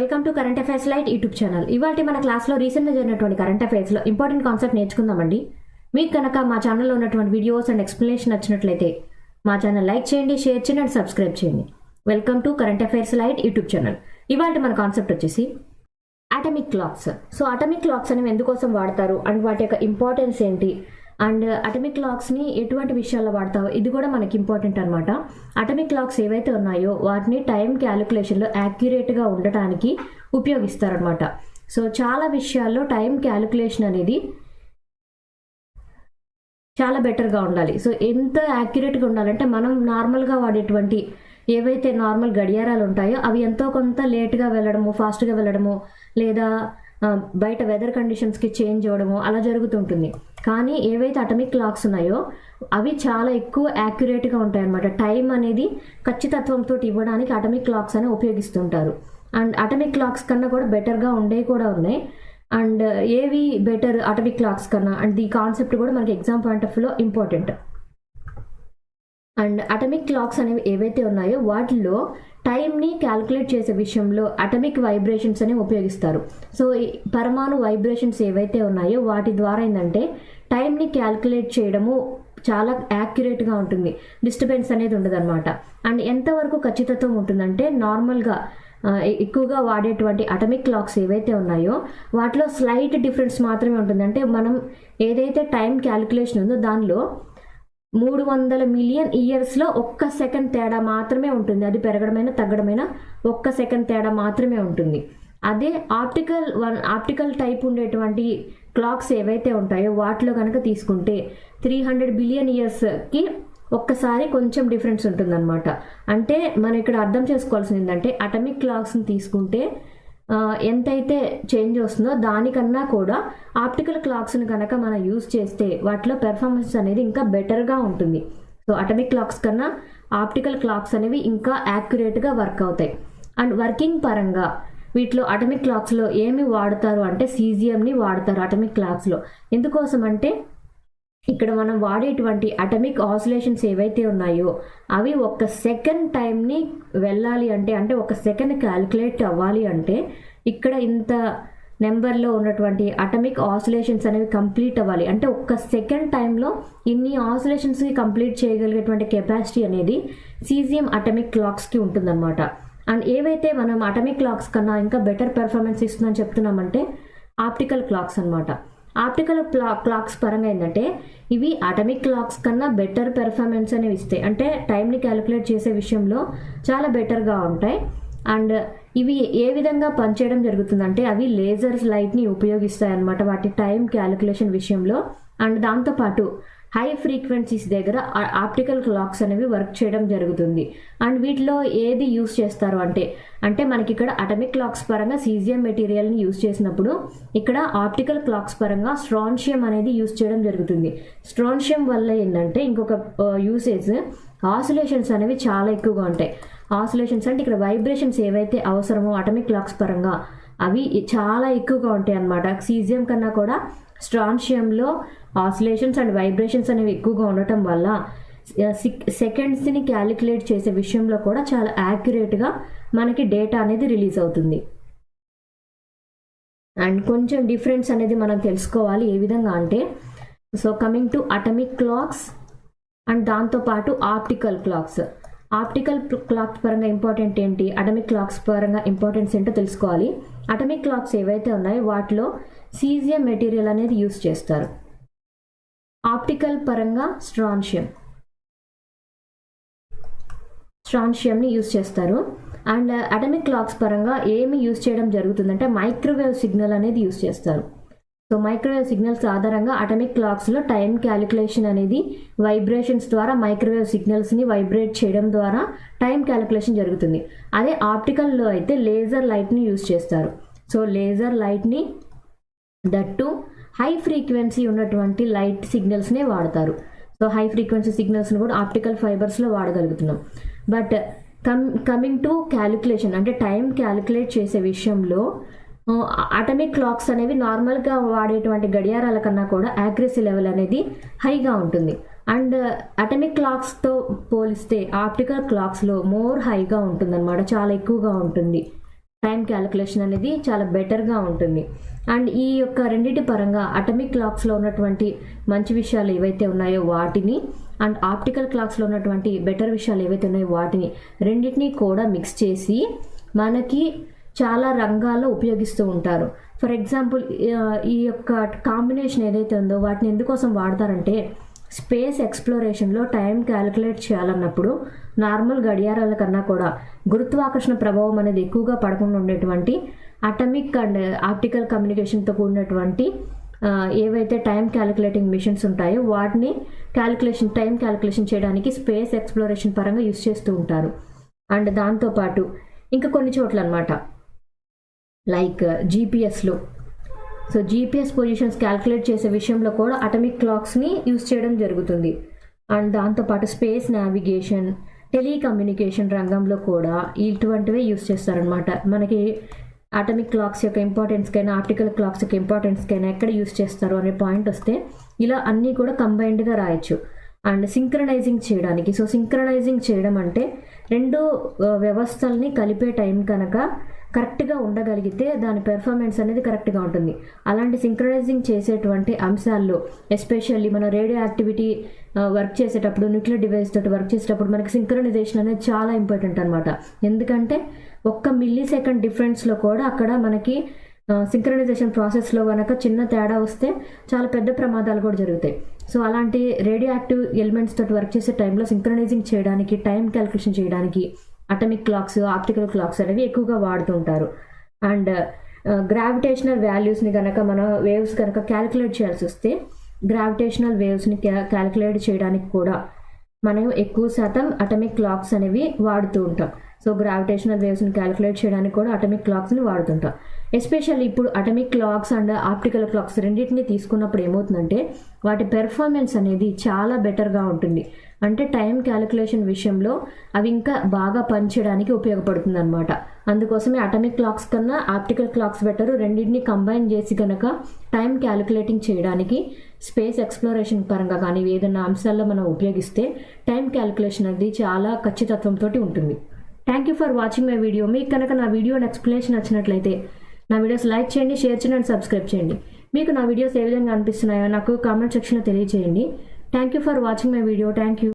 Welcome to current affairs light YouTube channel. ఇవాళ మన క్లాస్లో రీసెంట్గా జరిగినటువంటి కరెంట్ అఫైర్స్లో ఇంపార్టెంట్ కాన్సెప్ట్ నేర్చుకుందామండి. మీకు కనుక మా ఛానల్లో ఉన్నటువంటి వీడియోస్ అండ్ ఎక్స్ప్లెనేషన్ నచ్చినట్లయితే మా ఛానల్ లైక్ చేయండి, షేర్ చేయండి అండ్ సబ్స్క్రైబ్ చేయండి. Welcome to current affairs light YouTube channel. ఇవాళ మన కాన్సెప్ట్ వచ్చేసి atomic clocks. So atomic clocks అనేవి ఎందుకోసం వాడతారు అండ్ వాటి యొక్క ఇంపార్టెన్స్ ఏంటి అండ్ అటామిక్ క్లాక్స్ని ఎటువంటి విషయాల్లో వాడతావు, ఇది కూడా మనకి ఇంపార్టెంట్ అనమాట. అటామిక్ క్లాక్స్ ఏవైతే ఉన్నాయో వాటిని టైం క్యాలిక్యులేషన్లో యాక్యురేట్గా ఉండటానికి ఉపయోగిస్తారనమాట. సో చాలా విషయాల్లో టైం క్యాలిక్యులేషన్ అనేది చాలా బెటర్గా ఉండాలి. సో ఎంత యాక్యురేట్గా ఉండాలంటే మనం నార్మల్గా వాడేటువంటి ఏవైతే నార్మల్ గడియారాలు ఉంటాయో అవి ఎంతో కొంత లేట్గా వెళ్ళడము, ఫాస్ట్గా వెళ్ళడము, లేదా బయట వెదర్ కండిషన్స్కి చేంజ్ అవ్వడము అలా జరుగుతుంటుంది. కానీ ఏవైతే అటామిక్ క్లాక్స్ ఉన్నాయో అవి చాలా ఎక్కువ యాక్యురేట్గా ఉంటాయి అన్నమాట. టైం అనేది ఖచ్చితత్వంతో ఇవ్వడానికి అటామిక్ క్లాక్స్ అని ఉపయోగిస్తుంటారు. అండ్ అటామిక్ క్లాక్స్ కన్నా కూడా బెటర్గా ఉండేవి కూడా ఉన్నాయి. అండ్ ఏవి బెటర్ అటామిక్ క్లాక్స్ కన్నా అండ్ ఈ కాన్సెప్ట్ కూడా మనకి ఎగ్జామ్ పాయింట్ ఆఫ్ వ్యూలో ఇంపార్టెంట్. అండ్ అటామిక్ క్లాక్స్ అనేవి ఏవైతే ఉన్నాయో వాటిల్లో టైంని క్యాల్కులేట్ చేసే విషయంలో అటామిక్ వైబ్రేషన్స్ అనేవి ఉపయోగిస్తారు. సో ఈ పరమాణు వైబ్రేషన్స్ ఏవైతే ఉన్నాయో వాటి ద్వారా ఏంటంటే టైంని క్యాల్కులేట్ చేయడము చాలా యాక్యురేట్గా ఉంటుంది, డిస్టర్బెన్స్ అనేది ఉండదు అనమాట. అండ్ ఎంతవరకు ఖచ్చితత్వం ఉంటుందంటే నార్మల్గా ఎక్కువగా వాడేటువంటి అటామిక్ క్లాక్స్ ఏవైతే ఉన్నాయో వాటిలో స్లైట్ డిఫరెన్స్ మాత్రమే ఉంటుంది. అంటే మనం ఏదైతే టైం క్యాల్కులేషన్ ఉందో దానిలో 300 మిలియన్ ఇయర్స్లో 1 సెకండ్ తేడా మాత్రమే ఉంటుంది. అది పెరగడమైనా తగ్గడమైనా 1 సెకండ్ తేడా మాత్రమే ఉంటుంది. అదే ఆప్టికల్ టైప్ ఉండేటువంటి క్లాక్స్ ఏవైతే ఉంటాయో వాటిలో కనుక తీసుకుంటే 300 బిలియన్ ఇయర్స్కి ఒక్కసారి కొంచెం డిఫరెన్స్ ఉంటుందన్నమాట. అంటే మనం ఇక్కడ అర్థం చేసుకోవాల్సింది ఏంటంటే అటామిక్ క్లాక్స్ని తీసుకుంటే ఎంతైతే చేంజ్ వస్తుందో దానికన్నా కూడా ఆప్టికల్ క్లాక్స్ని కనుక మనం యూజ్ చేస్తే వాటిలో పెర్ఫార్మెన్స్ అనేది ఇంకా బెటర్గా ఉంటుంది. సో అటామిక్ క్లాక్స్ కన్నా ఆప్టికల్ క్లాక్స్ అనేవి ఇంకా యాక్యురేట్గా వర్క్ అవుతాయి. అండ్ వర్కింగ్ పరంగా వీటిలో అటామిక్ క్లాక్స్లో ఏమి వాడతారు అంటే సీజియంని వాడతారు అటామిక్ క్లాక్స్లో. ఎందుకోసం అంటే ఇక్కడ మనం వాడేటువంటి అటామిక్ ఆసిలేషన్స్ ఏవైతే ఉన్నాయో అవి 1 సెకండ్ టైంని వెళ్ళాలి అంటే 1 సెకండ్ క్యాలిక్యులేట్ అవ్వాలి అంటే ఇక్కడ ఇంత నెంబర్లో ఉన్నటువంటి అటామిక్ ఆసిలేషన్స్ అనేవి కంప్లీట్ అవ్వాలి. అంటే 1 సెకండ్ టైంలో ఇన్ని ఆసిలేషన్స్కి కంప్లీట్ చేయగలిగేటువంటి కెపాసిటీ అనేది సీజియం అటామిక్ క్లాక్స్కి ఉంటుందన్నమాట. అండ్ ఏవైతే మనం అటామిక్ క్లాక్స్ కన్నా ఇంకా బెటర్ పెర్ఫార్మెన్స్ ఇస్తుందని చెప్తున్నామంటే ఆప్టికల్ క్లాక్స్ అనమాట. ఆప్టికల్ క్లాక్స్ పరంగా ఏంటంటే ఇవి అటామిక్ క్లాక్స్ కన్నా బెటర్ పెర్ఫార్మెన్స్ అనేవి ఇస్తాయి. అంటే టైంని క్యాలిక్యులేట్ చేసే విషయంలో చాలా బెటర్గా ఉంటాయి. అండ్ ఇవి ఏ విధంగా పనిచేయడం జరుగుతుందంటే అవి లేజర్స్ లైట్ని ఉపయోగిస్తాయి అన్నమాట వాటి టైం క్యాలిక్యులేషన్ విషయంలో. అండ్ దాంతోపాటు హై ఫ్రీక్వెన్సీస్ దగ్గర ఆప్టికల్ క్లాక్స్ అనేవి వర్క్ చేయడం జరుగుతుంది. అండ్ వీటిలో ఏది యూస్ చేస్తారు అంటే మనకి ఇక్కడ అటామిక్ క్లాక్స్ పరంగా సీజియం మెటీరియల్ని యూస్ చేసినప్పుడు ఇక్కడ ఆప్టికల్ క్లాక్స్ పరంగా స్ట్రాన్షియం అనేది యూస్ చేయడం జరుగుతుంది. స్ట్రాన్షియం వల్ల ఏంటంటే ఇంకొక యూసేజ్ ఆసిలేషన్స్ అనేవి చాలా ఎక్కువగా ఉంటాయి. ఆసిలేషన్స్ అంటే ఇక్కడ వైబ్రేషన్స్ ఏవైతే అవసరమో అటామిక్ క్లాక్స్ పరంగా అవి చాలా ఎక్కువగా ఉంటాయి అన్నమాట. సీజియం కన్నా కూడా స్ట్రాన్షియంలో ఆసిలేషన్స్ అండ్ వైబ్రేషన్స్ అనేవి ఎక్కువగా ఉండటం వల్ల సెకండ్స్ని క్యాలిక్యులేట్ చేసే విషయంలో కూడా చాలా యాక్యురేట్గా మనకి డేటా అనేది రిలీజ్ అవుతుంది. అండ్ కొంచెం డిఫరెన్స్ అనేది మనం తెలుసుకోవాలి ఏ విధంగా అంటే so coming to atomic clocks and దాంతోపాటు ఆప్టికల్ క్లాక్స్. ఆప్టికల్ క్లాక్స్ పరంగా ఇంపార్టెంట్ ఏంటి, అటామిక్ క్లాక్స్ పరంగా ఇంపార్టెన్స్ ఏంటో తెలుసుకోవాలి. అటామిక్ క్లాక్స్ ఏవైతే ఉన్నాయో వాటిలో సీజియం మెటీరియల్ అనేది యూస్ చేస్తారు. ఆప్టికల్ పరంగా స్ట్రాన్షియంని యూస్ చేస్తారు. అండ్ అటామిక్ క్లాక్స్ పరంగా ఏమి యూస్ చేయడం జరుగుతుందంటే మైక్రోవేవ్ సిగ్నల్ అనేది యూస్ చేస్తారు. సో మైక్రోవేవ్ సిగ్నల్స్ ఆధారంగా అటామిక్ క్లాక్స్లో టైం క్యాలిక్యులేషన్ అనేది వైబ్రేషన్స్ ద్వారా మైక్రోవేవ్ సిగ్నల్స్ని వైబ్రేట్ చేయడం ద్వారా టైం క్యాలిక్యులేషన్ జరుగుతుంది. అదే ఆప్టికల్లో అయితే లేజర్ లైట్ని యూస్ చేస్తారు. సో లేజర్ లైట్ని దట్టు హై ఫ్రీక్వెన్సీ ఉన్నటువంటి లైట్ సిగ్నల్స్నే వాడతారు. సో హై ఫ్రీక్వెన్సీ సిగ్నల్స్ని కూడా ఆప్టికల్ ఫైబర్స్లో వాడగలుగుతున్నాం. బట్ కమింగ్ టు క్యాలిక్యులేషన్ అంటే టైం క్యాలిక్యులేట్ చేసే విషయంలో అటామిక్ క్లాక్స్ అనేవి నార్మల్గా వాడేటువంటి గడియారాల కన్నా కూడా యాక్యురసీ లెవెల్ అనేది హైగా ఉంటుంది. అండ్ అటామిక్ క్లాక్స్తో పోలిస్తే ఆప్టికల్ క్లాక్స్లో మోర్ హైగా ఉంటుంది అనమాట, చాలా ఎక్కువగా ఉంటుంది. టైం క్యాలిక్యులేషన్ అనేది చాలా బెటర్గా ఉంటుంది. అండ్ ఈ యొక్క రెండింటి పరంగా అటమిక్ క్లాక్స్లో ఉన్నటువంటి మంచి విషయాలు ఏవైతే ఉన్నాయో వాటిని, అండ్ ఆప్టికల్ క్లాక్స్లో ఉన్నటువంటి బెటర్ విషయాలు ఏవైతే ఉన్నాయో వాటిని రెండింటినీ కూడా మిక్స్ చేసి మనకి చాలా రంగాల్లో ఉపయోగిస్తూ ఉంటారు. ఫర్ ఎగ్జాంపుల్ ఈ యొక్క కాంబినేషన్ ఏదైతే ఉందో వాటిని ఎందుకోసం వాడతారంటే, స్పేస్ ఎక్స్ప్లోరేషన్లో టైం క్యాలిక్యులేట్ చేయాలన్నప్పుడు నార్మల్ గడియారాల కన్నా కూడా గురుత్వాకర్షణ ప్రభావం అనేది ఎక్కువగా పడకుండా ఉండేటువంటి అటమిక్ అండ్ ఆప్టికల్ కమ్యూనికేషన్తో కూడినటువంటి ఏవైతే టైం క్యాలిక్యులేటింగ్ మిషన్స్ ఉంటాయో వాటిని టైం క్యాలిక్యులేషన్ చేయడానికి స్పేస్ ఎక్స్ప్లోరేషన్ పరంగా యూస్ చేస్తూ ఉంటారు. అండ్ దాంతోపాటు ఇంకా కొన్ని చోట్ల అనమాట, లైక్ జీపీఎస్లో, సో జీపీఎస్ పొజిషన్స్ క్యాల్కులేట్ చేసే విషయంలో కూడా అటమిక్ క్లాక్స్ని యూస్ చేయడం జరుగుతుంది. అండ్ దాంతోపాటు స్పేస్ నావిగేషన్, టెలికమ్యూనికేషన్ రంగంలో కూడా ఇటువంటివే యూస్ చేస్తారనమాట. మనకి అటమిక్ క్లాక్స్ యొక్క ఇంపార్టెన్స్కైనా ఆప్టికల్ క్లాక్స్ యొక్క ఇంపార్టెన్స్కైనా ఎక్కడ యూస్ చేస్తారు అనే పాయింట్ వస్తే ఇలా అన్నీ కూడా కంబైన్డ్గా రాయొచ్చు. అండ్ సింక్రనైజింగ్ చేయడానికి, సో సింక్రనైజింగ్ చేయడం అంటే రెండు వ్యవస్థల్ని కలిపే టైం కనుక కరెక్ట్గా ఉండగలిగితే దాని పెర్ఫార్మెన్స్ అనేది కరెక్ట్గా ఉంటుంది. అలాంటి సింక్రనైజింగ్ చేసేటువంటి అంశాల్లో ఎస్పెషల్లీ మన రేడియో యాక్టివిటీ వర్క్ చేసేటప్పుడు, న్యూక్లియర్ డివైస్ తోటి వర్క్ చేసేటప్పుడు మనకి సింక్రనైజేషన్ అనేది చాలా ఇంపార్టెంట్ అనమాట. ఎందుకంటే 1 మిల్లీ-సెకండ్ డిఫరెన్స్లో కూడా అక్కడ మనకి సింక్రనైజేషన్ ప్రాసెస్లో కనుక చిన్న తేడా వస్తే చాలా పెద్ద ప్రమాదాలు కూడా జరుగుతాయి. సో అలాంటి రేడియో యాక్టివ్ ఎలిమెంట్స్ తోటి వర్క్ చేసే టైంలో సింక్రనైజింగ్ చేయడానికి, టైం క్యాలిక్యులేషన్ చేయడానికి అటమిక్ క్లాక్స్, ఆప్టికల్ క్లాక్స్ అనేవి ఎక్కువగా వాడుతూ ఉంటారు. అండ్ గ్రావిటేషనల్ వాల్యూస్ని కనుక మన వేవ్స్ కనుక క్యాలిక్యులేట్ చేయాల్సి వస్తే గ్రావిటేషనల్ వేవ్స్ని క్యాలిక్యులేట్ చేయడానికి కూడా మనం ఎక్కువ శాతం అటమిక్ క్లాక్స్ అనేవి వాడుతూ ఉంటాం. సో గ్రావిటేషనల్ వేవ్స్ని క్యాలిక్యులేట్ చేయడానికి కూడా అటమిక్ క్లాక్స్ని వాడుతుంటాం. ఎస్పెషల్లీ ఇప్పుడు atomic clocks and optical clocks రెండింటిని తీసుకున్నప్పుడు ఏమవుతుందంటే వాటి పెర్ఫార్మెన్స్ అనేది చాలా బెటర్గా ఉంటుంది. అంటే టైం క్యాలిక్యులేషన్ విషయంలో అవి ఇంకా బాగా పనిచేయడానికి ఉపయోగపడుతుంది అనమాట. అందుకోసమే అటమిక్ క్లాక్స్ కన్నా ఆప్టికల్ క్లాక్స్ బెటర్. రెండింటిని కంబైన్ చేసి కనుక టైం క్యాలిక్యులేటింగ్ చేయడానికి స్పేస్ ఎక్స్ప్లోరేషన్ పరంగా కానీ ఏదైనా అంశాల్లో మనం ఉపయోగిస్తే టైం క్యాలిక్యులేషన్ అనేది చాలా ఖచ్చితత్వంతో ఉంటుంది. Thank you for watching my video. మీకు కనుక నా వీడియో ఎక్స్ప్లెనేషన్ నచ్చినట్లయితే నా వీడియోస్ లైక్ చేయండి, షేర్ చేయండి అండ్ సబ్స్క్రైబ్ చేయండి. మీకు నా వీడియోస్ ఏ విధంగా అనిపిస్తున్నాయో నాకు కామెంట్ సెక్షన్లో తెలియజేయండి. Thank you for watching my video. Thank you.